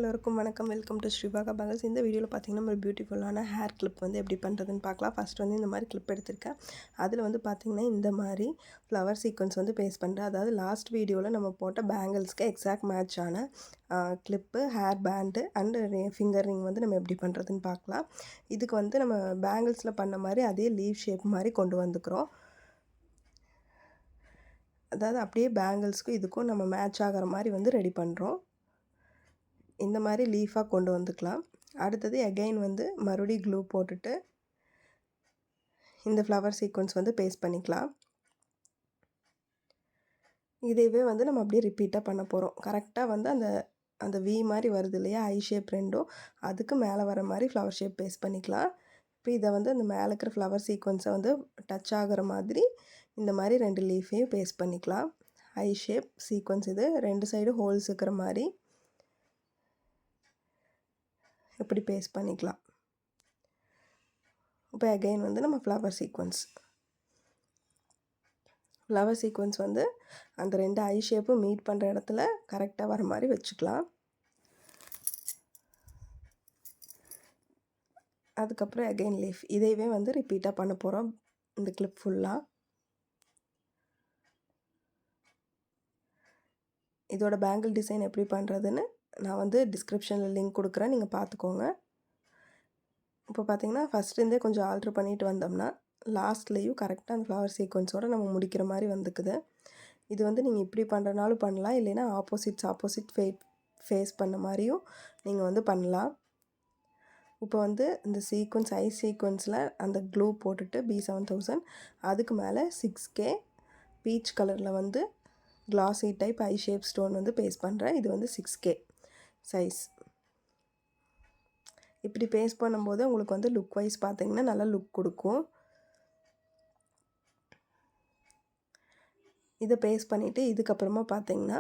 எல்லோருக்கும் வணக்கம். Welcome to Sripaka bangles. இந்த வீடியோவில் பார்த்தீங்கன்னா ஒரு பியூட்டிஃபுல்லான ஹேர் கிளிப் வந்து எப்படி பண்ணுறதுன்னு பார்க்கலாம். ஃபஸ்ட் வந்து இந்த மாதிரி கிளிப் எடுத்திருக்கேன். அதில் வந்து பார்த்திங்கன்னா இந்த மாதிரி ஃப்ளவர் சீக்வன்ஸ் வந்து பேஸ்ட் பண்ணுறேன். அதாவது லாஸ்ட் வீடியோவில் நம்ம போட்ட பேங்கிள்ஸ்க்கு எக்ஸாக்ட் மேட்சான clip, hair band and finger ring வந்து நம்ம எப்படி பண்ணுறதுன்னு பார்க்கலாம். இதுக்கு வந்து நம்ம பேங்கிள்ஸில் பண்ண மாதிரி அதே லீவ் ஷேப் மாதிரி கொண்டு வந்துக்கிறோம். அதாவது அப்படியே பேங்கிள்ஸ்க்கும் இதுக்கும் நம்ம மேட்ச் ஆகிற மாதிரி வந்து ரெடி பண்ணுறோம். இந்த மாதிரி லீஃபாக கொண்டு வந்துக்கலாம். அடுத்தது அகைன் வந்து மறுபடியும் க்ளூ போட்டுட்டு இந்த ஃப்ளவர் சீக்வன்ஸ் வந்து பேஸ்ட் பண்ணிக்கலாம். இதைவே வந்து நம்ம அப்படியே ரிப்பீட்டாக பண்ண போகிறோம். கரெக்டாக வந்து அந்த வி மாதிரி வருது இல்லையா, ஐ ஷேப் ரெண்டும், அதுக்கு மேலே வர மாதிரி ஃப்ளவர் ஷேப் பேஸ்ட் பண்ணிக்கலாம். இப்போ இதை வந்து அந்த மேலே இருக்கிற ஃப்ளவர் சீக்வன்ஸை வந்து டச் ஆகிற மாதிரி இந்த மாதிரி 2 லீஃபையும் பேஸ்ட் பண்ணிக்கலாம். ஐ ஷேப் சீக்வன்ஸ் இது 2 சைடு ஹோல்ஸ் இருக்கிற மாதிரி இப்படி பேஸ்ட் பண்ணிக்கலாம். இப்போ அகைன் வந்து நம்ம ஃப்ளவர் சீக்வன்ஸ் வந்து அந்த 2 ஐ ஷேப்பும் மீட் பண்ணுற இடத்துல கரெக்டாக வர மாதிரி வச்சுக்கலாம். அதுக்கப்புறம் அகைன் லீஃப், இதையவே வந்து ரிப்பீட்டாக பண்ண போகிறோம் இந்த கிளிப் ஃபுல்லாக. இதோட பேங்கிள் டிசைன் எப்படி பண்ணுறதுன்னு நான் வந்து டிஸ்கிரிப்ஷனில் லிங்க் கொடுக்குறேன், நீங்கள் பார்த்துக்கோங்க. இப்போ பார்த்திங்கன்னா ஃபஸ்ட்லேருந்தே கொஞ்சம் ஆல்ட்ரு பண்ணிட்டு வந்தோம்னா லாஸ்ட்லேயும் கரெக்டாக அந்த ஃப்ளவர் சீக்வன்ஸோடு நம்ம முடிக்கிற மாதிரி வந்துக்குது. இது வந்து நீங்கள் இப்படி பண்ணுறனாலும் பண்ணலாம், இல்லைன்னா ஆப்போசிட் ஃபேஸ் பண்ண மாதிரியும் நீங்கள் வந்து பண்ணலாம். இப்போ வந்து இந்த சீக்வன்ஸ் ஐ சீக்வன்ஸில் அந்த க்ளூ போட்டுட்டு B7000 அதுக்கு மேலே 6K பீச் கலரில் வந்து கிளாஸி டைப் ஐ ஷேப் ஸ்டோன் வந்து பேஸ்ட் பண்ணுறேன். இது வந்து 6K சைஸ். இப்படி பேஸ்ட் பண்ணும்போது உங்களுக்கு வந்து லுக் வைஸ் பார்த்திங்கன்னா நல்லா லுக் கொடுக்கும். இதை பேஸ்ட் பண்ணிவிட்டு இதுக்கப்புறமா பார்த்திங்கன்னா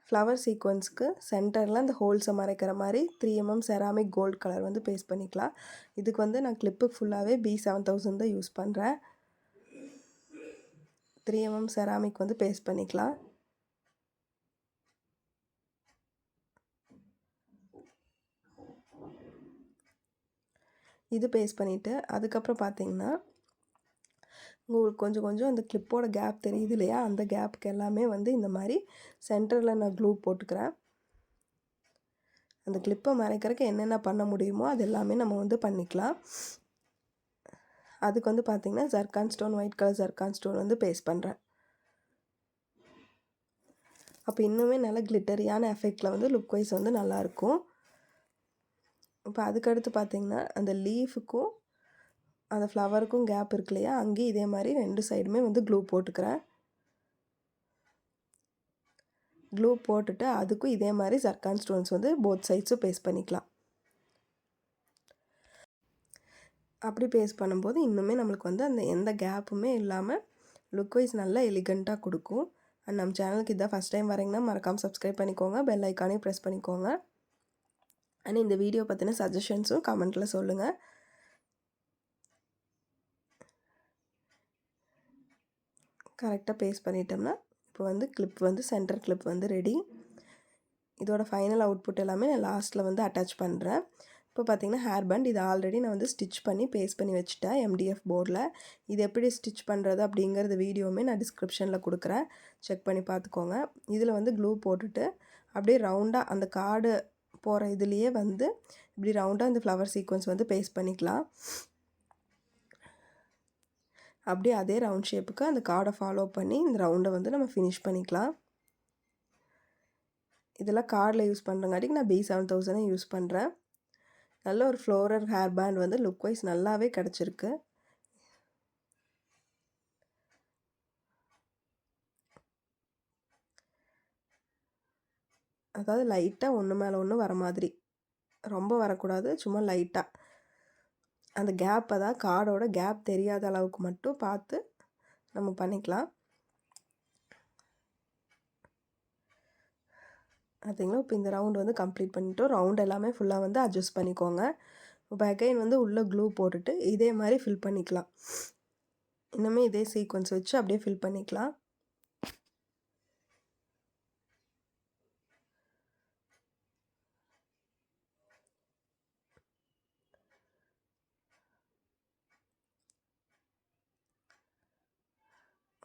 ஃப்ளவர் சீக்வன்ஸ்க்கு சென்டரில் அந்த ஹோல்ஸை மறைக்கிற மாதிரி 3mm செராமிக் கோல்டு கலர் வந்து பேஸ்ட் பண்ணிக்கலாம். இதுக்கு வந்து நான் கிளிப்புக்கு ஃபுல்லாகவே B7000 தான் யூஸ் பண்ணுறேன். 3mm செராமிக் வந்து பேஸ்ட் பண்ணிக்கலாம். இது பேஸ்ட் பண்ணிவிட்டு அதுக்கப்புறம் பார்த்திங்கன்னா உங்களுக்கு கொஞ்சம் அந்த கிளிப்போட கேப் தெரியுது இல்லையா, அந்த கேப்புக்கு எல்லாமே வந்து இந்த மாதிரி சென்டரில் நான் க்ளூ போட்டுக்கிறேன். அந்த கிளிப்பை மறைக்கிறதுக்கு என்னென்ன பண்ண முடியுமோ அது எல்லாமே நம்ம வந்து பண்ணிக்கலாம். அதுக்கு வந்து பார்த்திங்கன்னா zircon stone, white colour zircon stone வந்து பேஸ்ட் பண்ணுறேன். அப்போ இன்னுமே நல்ல கிளிட்டரியான எஃபெக்டில் வந்து லுக் வைஸ் வந்து நல்லாயிருக்கும். இப்போ அதுக்கடுத்து பார்த்திங்கன்னா அந்த லீஃபுக்கும் அந்த ஃப்ளவருக்கும் கேப் இருக்கு இல்லையா, அங்கேயும் இதே மாதிரி 2 சைடுமே வந்து க்ளூ போட்டுக்கிறேன். க்ளூ போட்டுட்டு அதுக்கும் இதே மாதிரி ஜர்கான் ஸ்டோன்ஸ் வந்து போத் சைட்ஸும் பேஸ்ட் பண்ணிக்கலாம். அப்படி பேஸ்ட் பண்ணும்போது இன்னுமே நம்மளுக்கு வந்து அந்த எந்த கேப்புமே இல்லாமல் லுக் வைஸ் நல்லா எலிகண்ட்டாக கொடுக்கும். அண்ட் நம்ம சேனலுக்கு இதான் ஃபஸ்ட் டைம் வரீங்கன்னா மறக்காமல் சப்ஸ்கிரைப் பண்ணிக்கோங்க, பெல் ஐக்கானையும் ப்ரெஸ் பண்ணிக்கோங்க. அண்ட் இந்த வீடியோ பற்றின சஜஷன்ஸும் கமெண்ட்டில் சொல்லுங்கள். கரெக்டாக பேஸ்ட் பண்ணிட்டோம்னா இப்போ வந்து கிளிப் வந்து சென்டர் கிளிப் வந்து ரெடி. இதோட ஃபைனல் அவுட்புட் எல்லாமே நான் லாஸ்ட்டில் வந்து அட்டாச் பண்ணுறேன். இப்போ பார்த்திங்கன்னா ஹேர் பேண்ட் இது ஆல்ரெடி நான் வந்து ஸ்டிச் பண்ணி பேஸ்ட் பண்ணி வச்சுட்டேன் MDF போர்டில். இது எப்படி ஸ்டிச் பண்ணுறது அப்படிங்கிறது வீடியோவுமே நான் டிஸ்கிரிப்ஷனில் கொடுக்குறேன், செக் பண்ணி பார்த்துக்கோங்க. இதில் வந்து க்ளூ போட்டுட்டு அப்படியே ரவுண்டாக அந்த கார்டு போகிற இதுலேயே வந்து இப்படி ரவுண்டாக இந்த ஃப்ளவர் சீக்வன்ஸ் வந்து பேஸ்ட் பண்ணிக்கலாம். அப்படியே அதே ரவுண்ட் ஷேப்புக்கு அந்த கார்டை ஃபாலோ பண்ணி இந்த ரவுண்டை வந்து நம்ம ஃபினிஷ் பண்ணிக்கலாம். இதெல்லாம் கார்டில் யூஸ் பண்ணுறங்காட்டிக்கு நான் B7000 யூஸ் பண்ணுறேன். நல்ல ஒரு ஃப்ளோரல் ஹேர் பேண்ட் வந்து லுக் வைஸ் நல்லாவே கிடச்சிருக்கு. அதாவது லைட்டாக ஒன்று மேலே ஒன்று வர மாதிரி, ரொம்ப வரக்கூடாது, சும்மா லைட்டாக அந்த கேப், அதாவது கார்டோட கேப் தெரியாத அளவுக்கு மட்டும் பார்த்து நம்ம பண்ணிக்கலாம். பார்த்தீங்களா, இப்போ இந்த ரவுண்ட் வந்து கம்ப்ளீட் பண்ணிட்டோம். ரவுண்ட் எல்லாமே ஃபுல்லாக வந்து அட்ஜஸ்ட் பண்ணிக்கோங்க. இப்போ அகைன் வந்து உள்ளே க்ளூ போட்டுட்டு இதே மாதிரி ஃபில் பண்ணிக்கலாம். இன்னுமே இதே சீக்வன்ஸ் வச்சு அப்படியே ஃபில் பண்ணிக்கலாம்.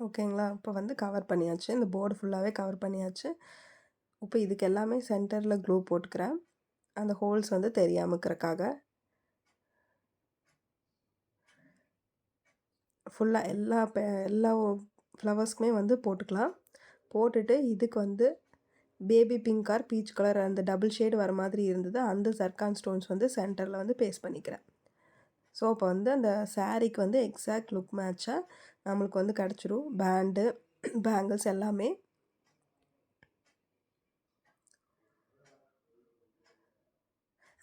ஓகேங்களா? இப்போ வந்து கவர் பண்ணியாச்சு. இந்த போர்டு ஃபுல்லாவே கவர் பண்ணியாச்சு. இப்போ இதுக்கு எல்லாமே சென்டர்ல க்ளூ போட்டுக்கிறேன். அந்த ஹோல்ஸ் வந்து தெரியாம இருக்கறக்காக. ஃபுல்லா எல்லா ஃப்ளவர்ஸ்க்குமே வந்து போட்டுக்கலாம். போட்டுட்டு இதுக்கு வந்து baby pink or peach colour அந்த டபுள் ஷேட் வர மாதிரி இருந்தது. அந்த ஜர்கான் ஸ்டோன்ஸ் வந்து சென்டர்ல வந்து பேஸ்ட் பண்ணிக்கிறேன். ஸோ, அப்போ வந்து அந்த சாரீக்கு வந்து எக்ஸாக்ட் லுக் மேட்சா நம்மளுக்கு வந்து கிடச்சிரும். பேண்டு, பேங்கிள்ஸ் எல்லாமே.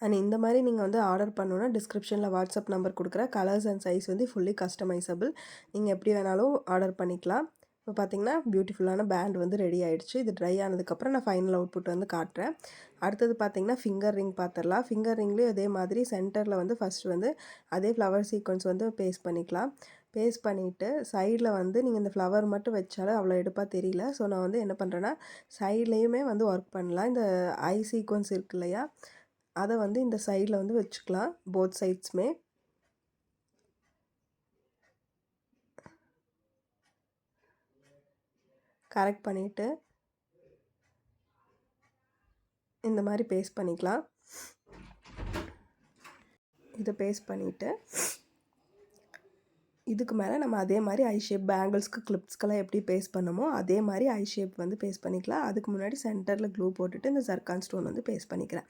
அண்ட் இந்த மாதிரி நீங்கள் வந்து ஆர்டர் பண்ணணுன்னா டிஸ்கிரிப்ஷனில் வாட்ஸ்அப் நம்பர் கொடுக்குறேன். கலர்ஸ் அண்ட் சைஸ் வந்து ஃபுல்லி கஸ்டமைசபிள். நீங்கள் எப்படி வேணாலும் ஆர்டர் பண்ணிக்கலாம். இப்போ பார்த்தீங்கன்னா பியூட்டிஃபுல்லான பேண்ட் வந்து ரெடி ஆகிடுச்சு. இது ட்ரை ஆனதுக்கப்புறம் நான் ஃபைனல் அவுட்புட் வந்து காட்டுறேன். அடுத்தது பார்த்தீங்கன்னா ஃபிங்கர் ரிங் பார்த்துடலாம். ஃபிங்கர் ரிங்லேயும் அதே மாதிரி சென்டரில் வந்து ஃபஸ்ட்டு வந்து அதே ஃப்ளவர் சீக்வன்ஸ் வந்து பேஸ்ட் பண்ணிக்கலாம். பேஸ்ட் பண்ணிவிட்டு சைடில் வந்து நீங்கள் இந்த ஃப்ளவர் மட்டும் வச்சாலும் அவ்வளோ எடுப்பாக தெரியல. ஸோ நான் வந்து என்ன பண்ணுறேன்னா சைட்லேயுமே வந்து ஒர்க் பண்ணலாம். இந்த ஐ சீக்வன்ஸ் இருக்கு இல்லையா, அதை வந்து இந்த சைடில் வந்து வச்சுக்கலாம். போத் சைட்ஸுமே கரெக்ட் பண்ணிவிட்டு இந்த மாதிரி பேஸ்ட் பண்ணிக்கலாம். இதை பேஸ்ட் பண்ணிவிட்டு இதுக்கு மேலே நம்ம அதே மாதிரி ஐ ஷேப் பேங்கிள்ஸ்க்கு கிளிப்ஸ்க்கெல்லாம் எப்படி பேஸ்ட் பண்ணமோ அதே மாதிரி ஐ ஷேப் வந்து பேஸ்ட் பண்ணிக்கலாம். அதுக்கு முன்னாடி சென்டரில் க்ளூ போட்டுட்டு இந்த ஜர்கான் ஸ்டோன் வந்து பேஸ்ட் பண்ணிக்கிறேன்.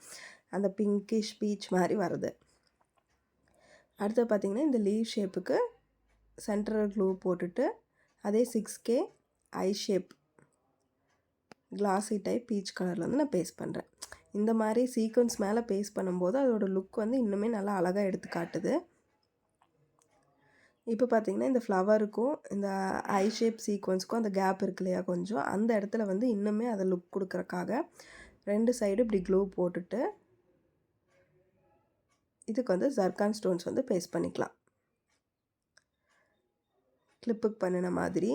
அந்த பிங்கிஷ் பீச் மாதிரி வருது. அடுத்து பார்த்திங்கன்னா இந்த லீவ் ஷேப்புக்கு சென்டரில் க்ளூ போட்டுட்டு அதே 6K ஐ ஷேப் கிளாஸி டைப் பீச் கலரில் வந்து நான் பேஸ்ட் பண்ணுறேன். இந்த மாதிரி சீக்வன்ஸ் மேலே பேஸ்ட் பண்ணும்போது அதோடய லுக் வந்து இன்னுமே நல்லா அழகாக எடுத்து காட்டுது. இப்போ பார்த்திங்கன்னா இந்த ஃப்ளவருக்கும் இந்த ஐ ஷேப் சீக்வன்ஸுக்கும் அந்த கேப் இருக்கு இல்லையா கொஞ்சம், அந்த இடத்துல வந்து இன்னுமே அதை லுக் கொடுக்குறக்காக 2 சைடும் இப்படி க்ளூ போட்டுட்டு இதுக்கு வந்து ஜர்கான் ஸ்டோன்ஸ் வந்து பேஸ்ட் பண்ணிக்கலாம். கிளிப்புக்கு பண்ணின மாதிரி.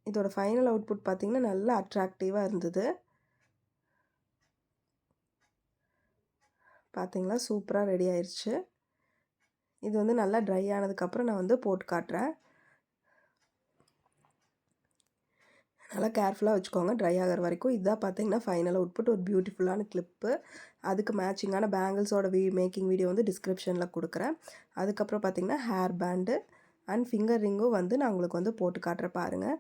இதோட ஃபைனல் அவுட்புட் பார்த்திங்கன்னா நல்லா அட்ராக்டிவாக இருந்தது. பார்த்திங்களா, சூப்பராக ரெடி ஆயிடுச்சு. இது வந்து நல்லா ட்ரை ஆனதுக்கப்புறம் நான் வந்து போட்டு காட்டுறேன். நல்லா கேர்ஃபுல்லாக வச்சுக்கோங்க ட்ரை ஆகிற வரைக்கும். இதுதான் பார்த்திங்கன்னா ஃபைனல் அவுட்புட். ஒரு பியூட்டிஃபுல்லான கிளிப்பு. அதுக்கு மேட்சிங்கான பேங்கிள்ஸோட மேக்கிங் வீடியோ வந்து டிஸ்கிரிப்ஷனில் கொடுக்குறேன். அதுக்கப்புறம் பார்த்திங்கன்னா ஹேர் பேண்டு அண்ட் ஃபிங்கர் ரிங்கும் வந்து நான் உங்களுக்கு வந்து போட்டு காட்டுறேன் பாருங்கள்.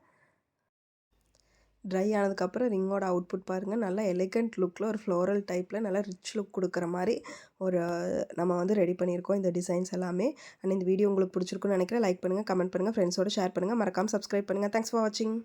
ட்ரை ஆனதுக்கப்புறம் ரிங்கோட அவுட்புட் பாருங்கள். நல்லா எலிகண்ட் லுக்கில் ஒரு ஃப்ளோரல் டைப்பில் நல்லா ரிச் லுக் கொடுக்குற மாதிரி ஒரு நம்ம வந்து ரெடி பண்ணியிருக்கோம் இந்த டிசைன்ஸ் எல்லாமே. அண்ட் இந்த வீடியோ உங்களுக்கு பிடிச்சிருக்குன்னு நினைக்கிறேன். லைக் பண்ணுங்கள், கமெண்ட் பண்ணுங்கள், ஃப்ரெண்ட்ஸோடு ஷேர் பண்ணுங்கள், மறக்காமல் சப்ஸ்கிரைப் பண்ணுங்கள். தேங்க்ஸ் ஃபார் வாட்சிங்.